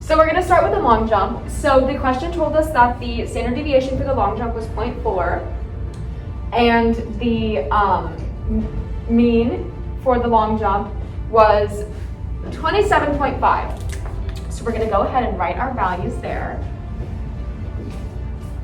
So we're going to start with the long jump. So the question told us that the standard deviation for the long jump was 0.4 and the mean for the long jump was 27.5. So we're going to go ahead and write our values there.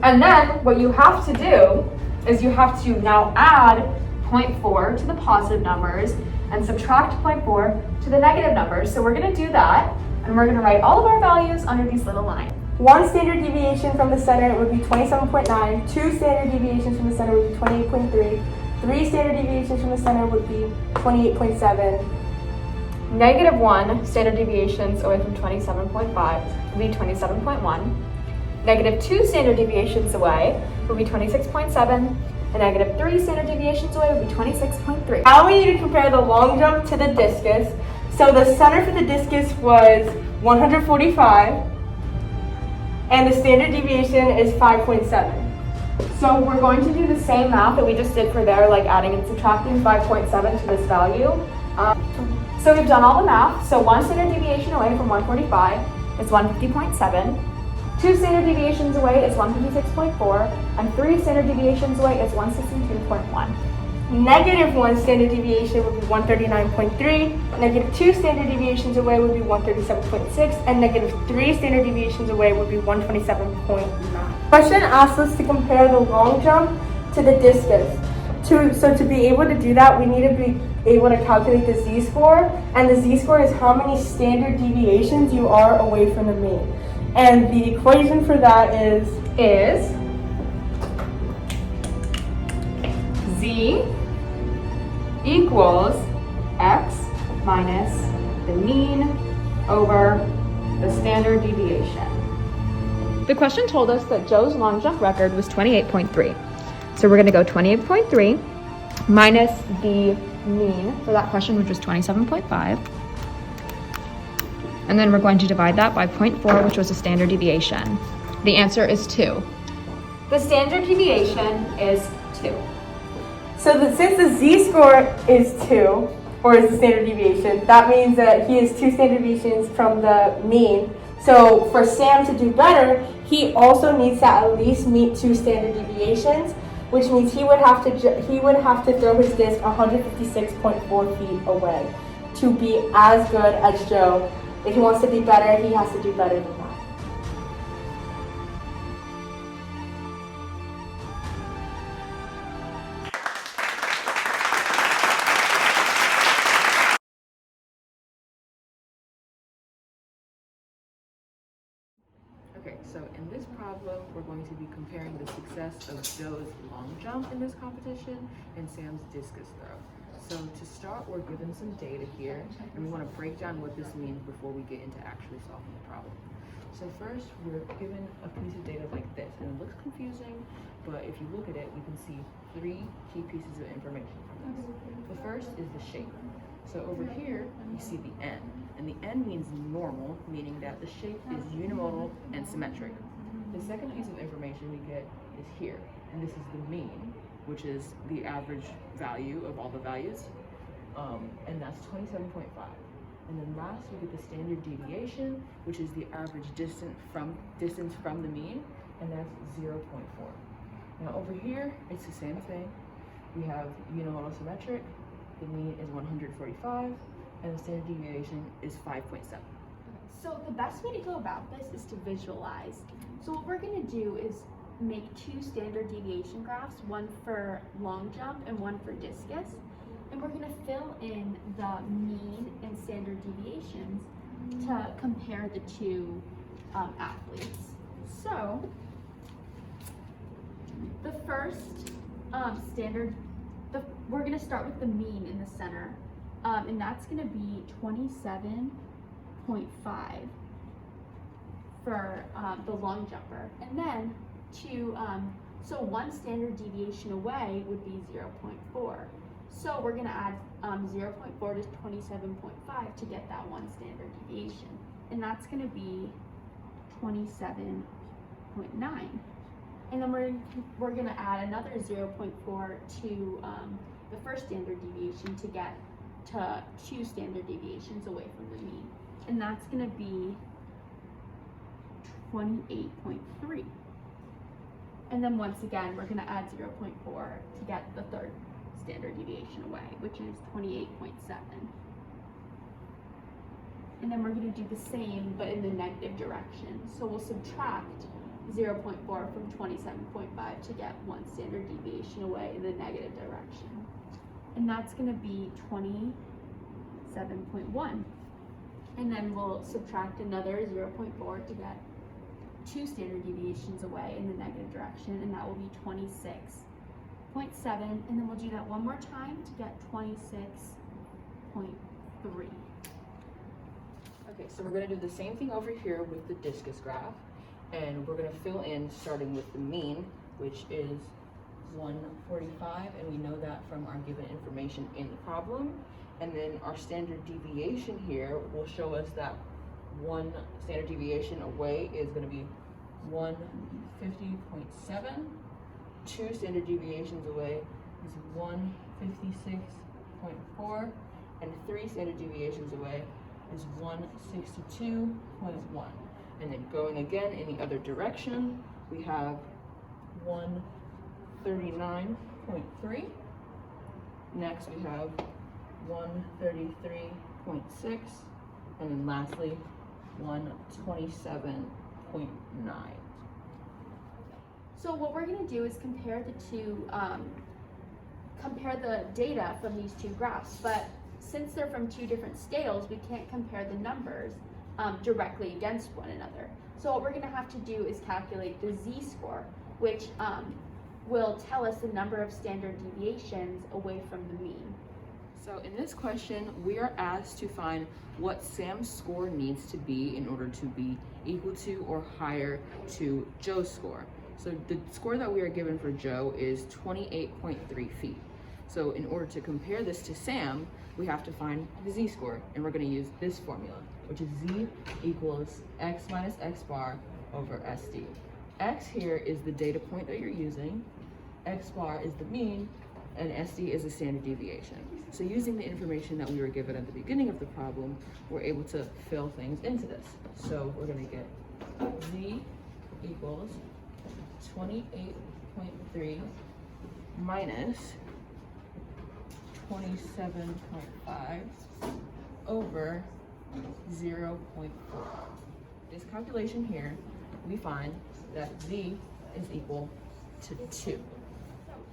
And then what you have to do is you have to now add 0.4 to the positive numbers and subtract 0.4 to the negative numbers. So we're going to do that, and we're going to write all of our values under these little lines. One standard deviation from the center would be 27.9. Two standard deviations from the center would be 28.3. Three standard deviations from the center would be 28.7. -1 standard deviations away from 27.5 would be 27.1. -2 standard deviations away would be 26.7. And -3 standard deviations away would be 26.3. Now we need to compare the long jump to the discus. So the center for the discus was 145, and the standard deviation is 5.7. So we're going to do the same math that we just did for there, like adding and subtracting 5.7 to this value. So we've done all the math. So one standard deviation away from 145 is 150.7. Two standard deviations away is 156.4, and three standard deviations away is 162.1. -1 standard deviation would be 139.3, -2 standard deviations away would be 137.6, and -3 standard deviations away would be 127.9. Question asks us to compare the long jump to the discus. So to be able to do that, we need to be able to calculate the z-score, and the z-score is how many standard deviations you are away from the mean. And the equation for that is z equals x minus the mean over the standard deviation. The question told us that Joe's long jump record was 28.3. So we're going to go 28.3 minus the mean for that question, which was 27.5. And then we're going to divide that by 0.4, which was a standard deviation. The answer is 2. The standard deviation is 2. So since the z-score is 2, or is the standard deviation, that means that he is 2 standard deviations from the mean. So for Sam to do better, he also needs to at least meet 2 standard deviations, which means he would have to throw his disc 156.4 feet away to be as good as Joe. If he wants to be better, he has to do better than that. Okay, so in this problem, we're going to be comparing the success of Joe's long jump in this competition and Sam's discus throw. So to start, we're given some data here, and we want to break down what this means before we get into actually solving the problem. So first, we're given a piece of data like this, and it looks confusing, but if you look at it, we can see 3 key pieces of information from this. The first is the shape. So over here, you see the N, and the N means normal, meaning that the shape is unimodal and symmetric. The second piece of information we get is here, and this is the mean, which is the average value of all the values, and that's 27.5. And then last, we get the standard deviation, which is the average distance from the mean, and that's 0.4. Now over here, it's the same thing. We have unimodal symmetric, the mean is 145, and the standard deviation is 5.7. So the best way to go about this is to visualize. So what we're going to do is make 2 standard deviation graphs, one for long jump and one for discus, and we're going to fill in the mean and standard deviations to compare the 2 athletes. So the first we're going to start with the mean in the center, and that's going to be 27.5 for the long jumper. And then so one standard deviation away would be 0.4. So we're going to add 0.4 to 27.5 to get that one standard deviation. And that's going to be 27.9. And then we're going to add another 0.4 to the first standard deviation to get to 2 standard deviations away from the mean. And that's going to be 28.3. And then once again, we're gonna add 0.4 to get the third standard deviation away, which is 28.7. And then we're gonna do the same, but in the negative direction. So we'll subtract 0.4 from 27.5 to get one standard deviation away in the negative direction. And that's gonna be 27.1. And then we'll subtract another 0.4 to get two standard deviations away in the negative direction, and that will be 26.7. And then we'll do that one more time to get 26.3. Okay, so we're gonna do the same thing over here with the discus graph, and we're gonna fill in starting with the mean, which is 145, and we know that from our given information in the problem. And then our standard deviation here will show us that one standard deviation away is gonna be 150.7. Two standard deviations away is 156.4, and three standard deviations away is 162.1. And then going again in the other direction, we have 139.3. Next we have 133.6, and then lastly 127.9. So what we're gonna do is compare the two, compare the data from these two graphs, but since they're from two different scales, we can't compare the numbers directly against one another. So what we're gonna have to do is calculate the z-score, which will tell us the number of standard deviations away from the mean. So in this question, we are asked to find what Sam's score needs to be in order to be equal to or higher to Joe's score. So the score that we are given for Joe is 28.3 feet. So in order to compare this to Sam, we have to find the z-score, and we're going to use this formula, which is z equals x minus x bar over SD. X here is the data point that you're using, x bar is the mean, and SD is the standard deviation. So using the information that we were given at the beginning of the problem, we're able to fill things into this. So we're going to get z equals 28.3 minus 27.5 over 0.4. This calculation here, we find that z is equal to 2.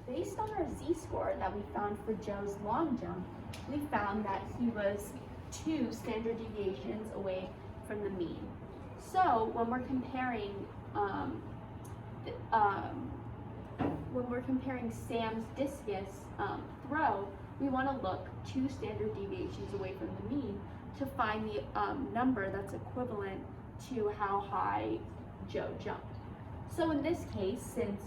Based on our z-score that we found for Joe's long jump, we found that he was 2 standard deviations away from the mean. So when we're comparing Sam's discus throw, we want to look 2 standard deviations away from the mean to find the number that's equivalent to how high Joe jumped. So in this case, since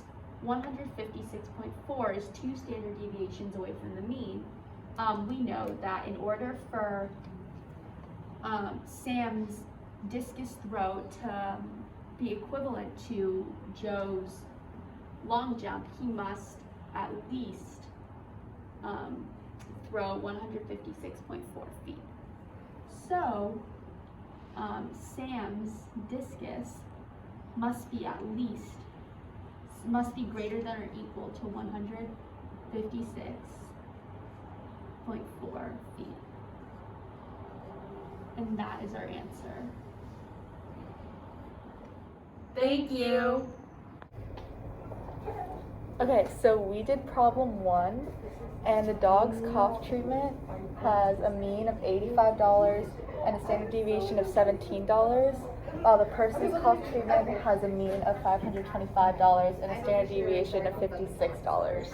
156.4 is 2 standard deviations away from the mean, we know that in order for Sam's discus throw to be equivalent to Joe's long jump, he must at least throw 156.4 feet. So Sam's discus must be greater than or equal to 156.4 feet. And that is our answer. Thank you. Okay, so we did problem 1, and the dog's cough treatment has a mean of $85 and a standard deviation of $17, while the person's cough treatment has a mean of $525 and a standard deviation of $56.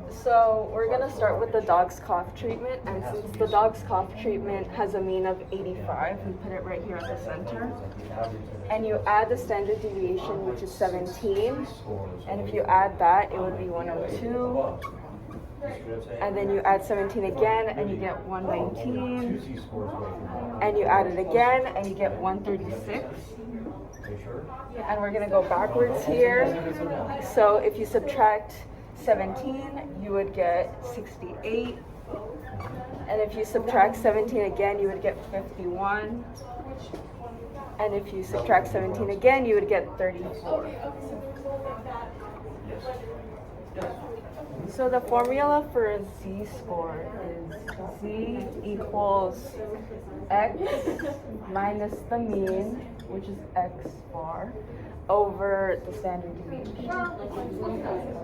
So we're gonna start with the dog's cough treatment, and since the dog's cough treatment has a mean of 85, we put it right here at the center. And you add the standard deviation, which is 17, and if you add that, it would be 102. And then you add 17 again, and you get 119. And you add it again, and you get 136. And we're gonna go backwards here. So if you subtract 17, you would get 68. And if you subtract 17 again, you would get 51. And if you subtract 17 again, you would get 34. So the formula for a z-score is z equals x minus the mean, which is x bar, over the standard deviation.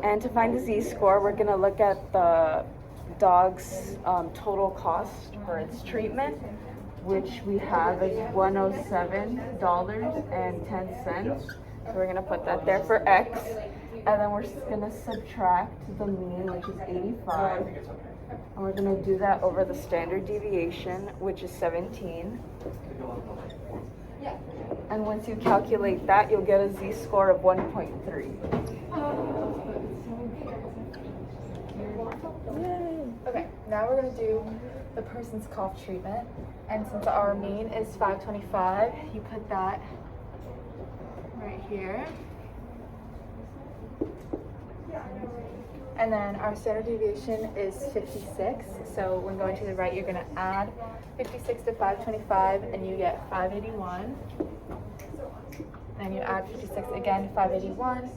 And to find the z-score, we're going to look at the dog's total cost for its treatment, which we have is $107.10. So we're going to put that there for x. And then we're going to subtract the mean, which is 85. And we're going to do that over the standard deviation, which is 17. And once you calculate that, you'll get a z-score of 1.3. Okay, now we're going to do the person's cough treatment. And since our mean is 525, you put that right here. And then our standard deviation is 56. So when going to the right, you're going to add 56 to 525 and you get 581. And you add 56 again to 581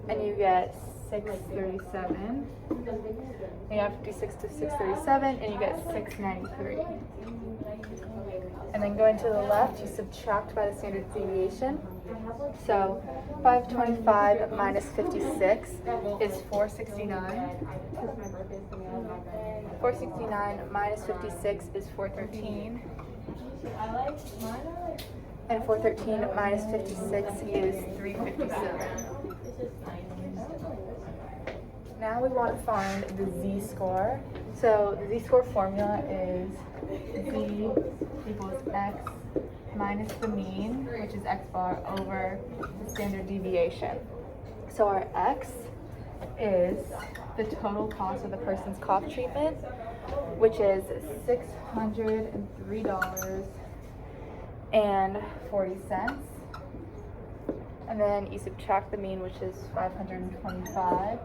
and you get 637. And you add 56 to 637 and you get 693. And then going to the left, you subtract by the standard deviation. So 525 minus 56 is 469. 469 minus 56 is 413. And 413 minus 56 is 357. Now we want to find the z-score. So the z-score formula is z equals x minus the mean, which is x bar, over the standard deviation. So our x is the total cost of the person's cough treatment, which is $603.40. And then you subtract the mean, which is 525,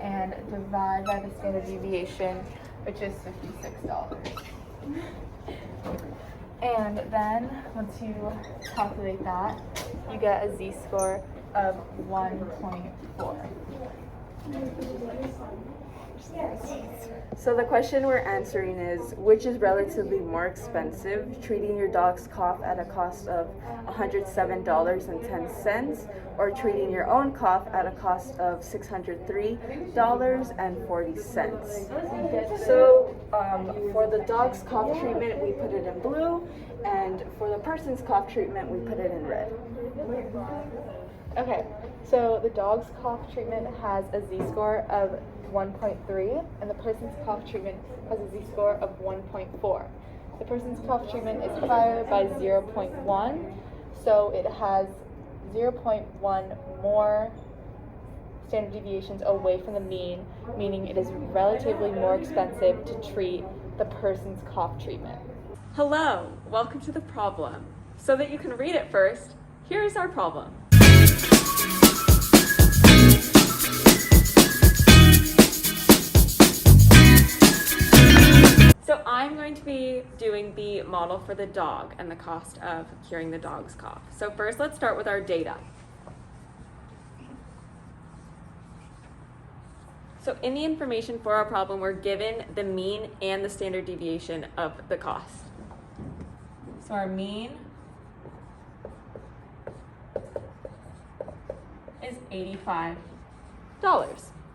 and divide by the standard deviation, which is $56. And then once you calculate that, you get a z-score of 1.4. So the question we're answering is, which is relatively more expensive, treating your dog's cough at a cost of $107.10 or treating your own cough at a cost of $603.40? So for the dog's cough treatment, we put it in blue, and for the person's cough treatment, we put it in red. Okay, so the dog's cough treatment has a z-score of 1.3, and the person's cough treatment has a z-score of 1.4. The person's cough treatment is higher by 0.1, so it has 0.1 more standard deviations away from the mean, meaning it is relatively more expensive to treat the person's cough treatment. Hello, welcome to the problem. So that you can read it first, here's our problem. So I'm going to be doing the model for the dog and the cost of curing the dog's cough. So first, let's start with our data. So in the information for our problem, we're given the mean and the standard deviation of the cost. So our mean is $85,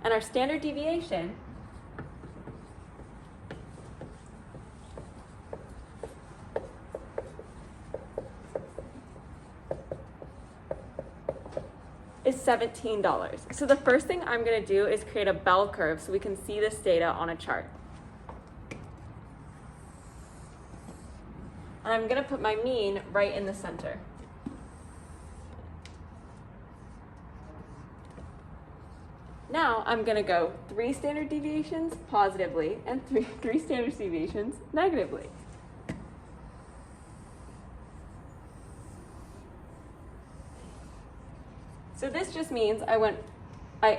and our standard deviation is $17. So the first thing I'm going to do is create a bell curve so we can see this data on a chart. And I'm going to put my mean right in the center. Now I'm going to go 3 standard deviations positively and three standard deviations negatively. So this just means I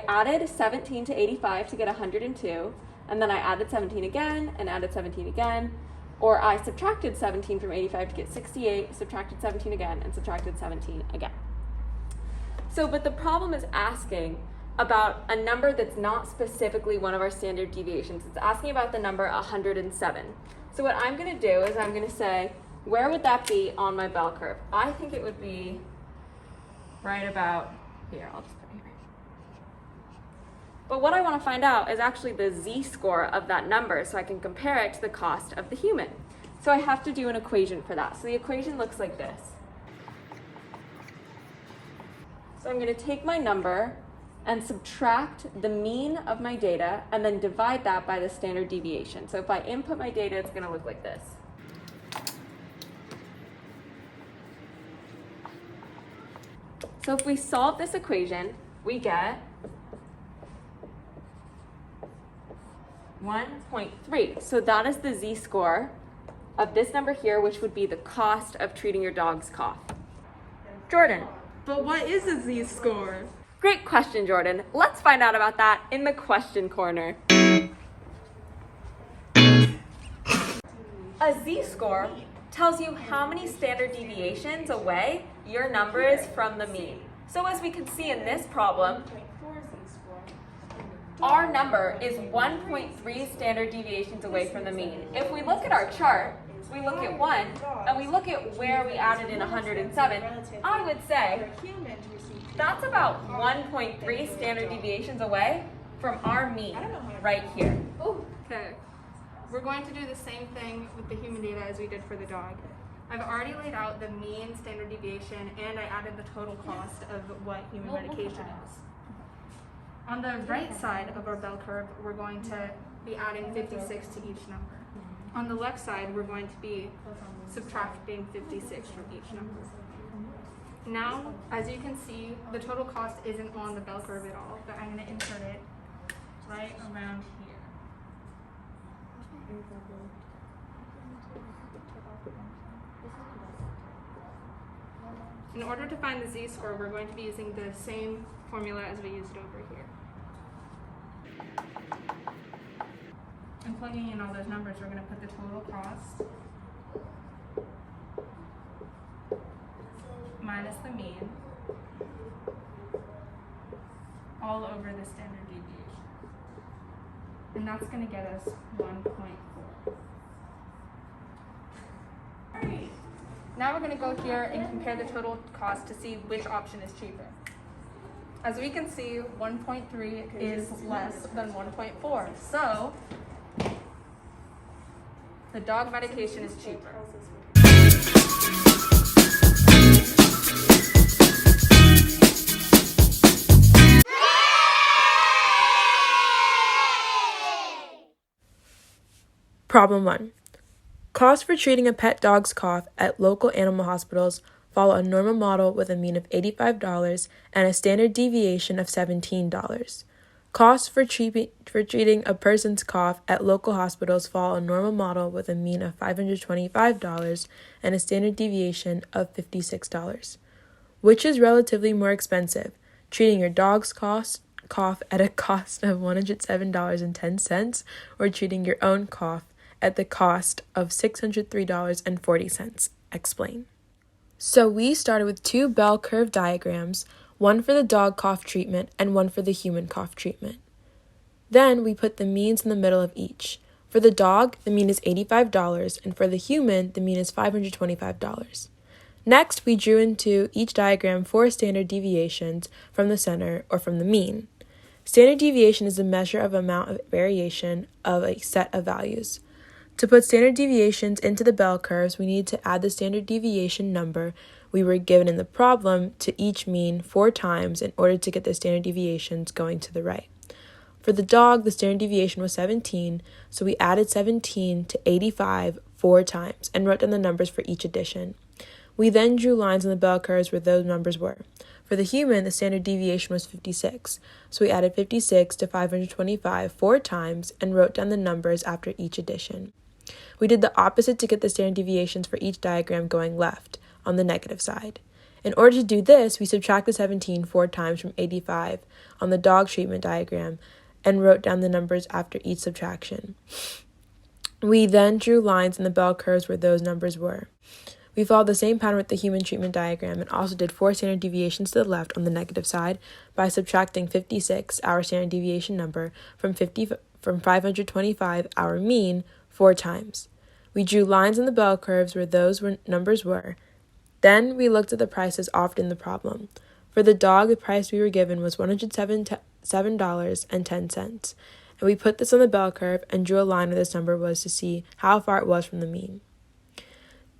added 17 to 85 to get 102, and then I added 17 again, and added 17 again, or I subtracted 17 from 85 to get 68, subtracted 17 again, and subtracted 17 again. So, but the problem is asking about a number that's not specifically one of our standard deviations. It's asking about the number 107. So what I'm going to do is I'm going to say, where would that be on my bell curve? I think it would be right about here. I'll just put it here. But what I want to find out is actually the z-score of that number so I can compare it to the cost of the human. So I have to do an equation for that. So the equation looks like this. So I'm going to take my number and subtract the mean of my data and then divide that by the standard deviation. So if I input my data, it's going to look like this. So if we solve this equation, we get 1.3. So that is the z-score of this number here, which would be the cost of treating your dog's cough. Jordan. But what is a z-score? Great question, Jordan. Let's find out about that in the question corner. A z-score tells you how many standard deviations away your number is from the mean. So as we can see in this problem, our number is 1.3 standard deviations away from the mean. If we look at our chart, we look at 1, and we look at where we added in 107, I would say that's about 1.3 standard deviations away from our mean right here. Okay, we're going to do the same thing with the human data as we did for the dog. I've already laid out the mean standard deviation and I added the total cost of what human medication is. On the right side of our bell curve, we're going to be adding 56 to each number. On the left side, we're going to be subtracting 56 from each number. Now, as you can see, the total cost isn't on the bell curve at all, but I'm going to insert it right around here. In order to find the z-score, we're going to be using the same formula as we used over here. And plugging in all those numbers, we're going to put the total cost minus the mean all over the standard deviation. And that's going to get us 1.4. Alright. Now we're going to go here and compare the total cost to see which option is cheaper. As we can see, 1.3 is less than 1.4. So the dog medication is cheaper. Problem 1. Costs for treating a pet dog's cough at local animal hospitals follow a normal model with a mean of $85 and a standard deviation of $17. Costs for treating a person's cough at local hospitals follow a normal model with a mean of $525 and a standard deviation of $56. Which is relatively more expensive, treating your dog's cough at a cost of $107.10 or treating your own cough at the cost of $603.40? Explain. So we started with two bell curve diagrams, one for the dog cough treatment and one for the human cough treatment. Then we put the means in the middle of each. For the dog, the mean is $85, and for the human, the mean is $525. Next, we drew into each diagram 4 standard deviations from the center or from the mean. Standard deviation is a measure of amount of variation of a set of values. To put standard deviations into the bell curves, we need to add the standard deviation number we were given in the problem to each mean 4 times in order to get the standard deviations going to the right. For the dog, the standard deviation was 17, so we added 17 to 85 4 times and wrote down the numbers for each addition. We then drew lines on the bell curves where those numbers were. For the human, the standard deviation was 56, so we added 56 to 525 4 times and wrote down the numbers after each addition. We did the opposite to get the standard deviations for each diagram going left, on the negative side. In order to do this, we subtracted 17 4 times from 85 on the dog treatment diagram and wrote down the numbers after each subtraction. We then drew lines in the bell curves where those numbers were. We followed the same pattern with the human treatment diagram and also did 4 standard deviations to the left on the negative side by subtracting 56, our standard deviation number, from 525, our mean, 4 times. We drew lines in the bell curves where those numbers were. Then we looked at the prices offered in the problem. For the dog, the price we were given was $107.10, and we put this on the bell curve and drew a line where this number was to see how far it was from the mean.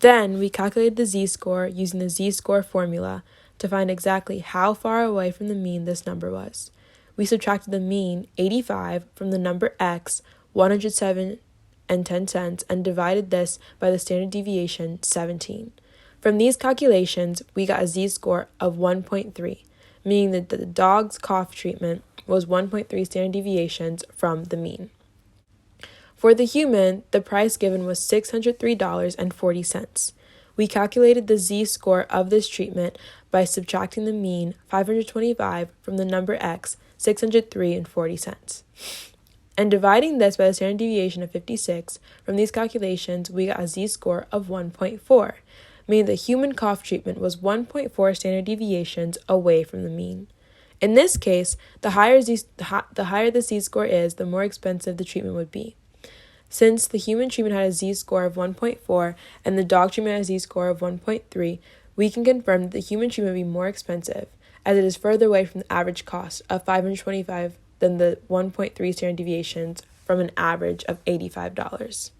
Then we calculated the z-score using the z-score formula to find exactly how far away from the mean this number was. We subtracted the mean, 85, from the number x, 107.10, and divided this by the standard deviation, 17. From these calculations, we got a z-score of 1.3, meaning that the dog's cough treatment was 1.3 standard deviations from the mean. For the human, the price given was $603.40. We calculated the z-score of this treatment by subtracting the mean, 525, from the number x, 603.40, and dividing this by the standard deviation of 56. From these calculations, we got a z-score of 1.4, meaning the human cough treatment was 1.4 standard deviations away from the mean. In this case, the higher the z-score is, the more expensive the treatment would be. Since the human treatment had a z-score of 1.4 and the dog treatment had a z-score of 1.3, we can confirm that the human treatment would be more expensive, as it is further away from the average cost of $525 than the 1.3 standard deviations from an average of $85.